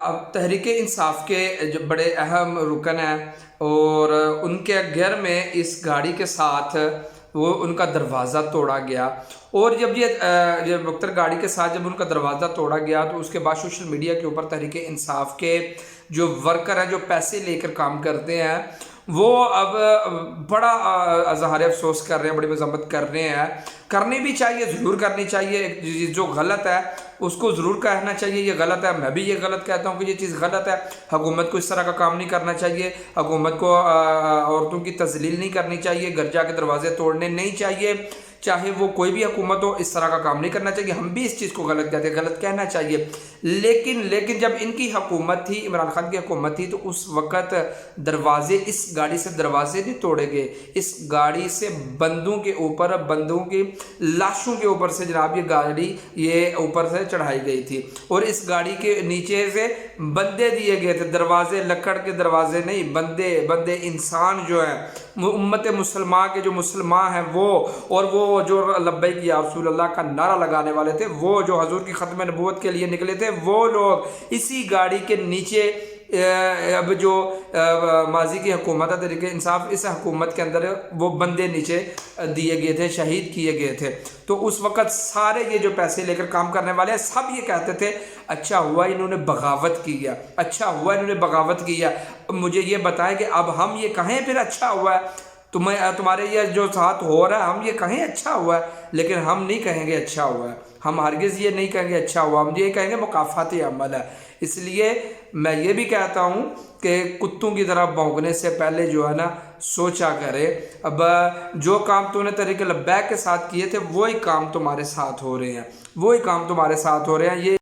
اب تحریک انصاف کے جو بڑے اہم رکن ہیں اور ان کے گھر میں اس گاڑی کے ساتھ وہ ان کا دروازہ توڑا گیا، اور جب یہ مختلف گاڑی کے ساتھ جب ان کا دروازہ توڑا گیا تو اس کے بعد سوشل میڈیا کے اوپر تحریک انصاف کے جو ورکر ہیں جو پیسے لے کر کام کرتے ہیں وہ اب بڑا اظہار افسوس کر رہے ہیں، بڑی مذمت کر رہے ہیں۔ کرنی بھی چاہیے، ضرور کرنی چاہیے، جو غلط ہے اس کو ضرور کہنا چاہیے یہ غلط ہے۔ میں بھی یہ غلط کہتا ہوں کہ یہ چیز غلط ہے، حکومت کو اس طرح کا کام نہیں کرنا چاہیے، حکومت کو عورتوں کی تذلیل نہیں کرنی چاہیے، گھر جا کے دروازے توڑنے نہیں چاہیے، چاہے وہ کوئی بھی حکومت ہو، اس طرح کا کام نہیں کرنا چاہیے۔ ہم بھی اس چیز کو غلط کہتے ہیں، غلط کہنا چاہیے، لیکن جب ان کی حکومت تھی، عمران خان کی حکومت تھی، تو اس وقت دروازے، اس گاڑی سے دروازے نہیں توڑے گئے، اس گاڑی سے بندوں کے اوپر، بندوں کی لاشوں کے اوپر سے جناب یہ گاڑی یہ اوپر سے چڑھائی گئی تھی، اور اس گاڑی کے نیچے سے بندے دیے گئے تھے، دروازے لکڑ کے دروازے نہیں، بندے انسان جو ہیں، امت مسلمہ کے جو مسلمان ہیں وہ، اور وہ جو لبیک یا رسول اللہ کا نعرہ لگانے والے تھے، وہ جو حضور کی ختم نبوت کے لیے نکلے تھے، وہ لوگ اسی گاڑی کے نیچے اب جو ماضی کی حکومت ہے تحریک انصاف، اس حکومت کے اندر وہ بندے نیچے دیے گئے تھے، شہید کیے گئے تھے۔ تو اس وقت سارے یہ جو پیسے لے کر کام کرنے والے ہیں سب یہ کہتے تھے اچھا ہوا انہوں نے بغاوت کی ہے، اچھا ہوا انہوں نے بغاوت کی ہے۔ مجھے یہ بتائیں کہ اب ہم یہ کہیں پھر اچھا ہوا ہے، تمہارے یہ جو ساتھ ہو رہا ہے ہم یہ کہیں اچھا ہوا ہے، لیکن ہم نہیں کہیں گے اچھا ہوا ہے، ہم ہرگز یہ نہیں کہیں گے اچھا ہوا، ہم یہ کہیں گے مکافاتی عمل ہے۔ اس لیے میں یہ بھی کہتا ہوں کہ کتوں کی طرح بھونکنے سے پہلے جو ہے نا سوچا کرے۔ اب جو کام تو نے تحریک لبیک کے ساتھ کیے تھے وہی کام تمہارے ساتھ ہو رہے ہیں، وہی کام تمہارے ساتھ ہو رہے ہیں۔ یہ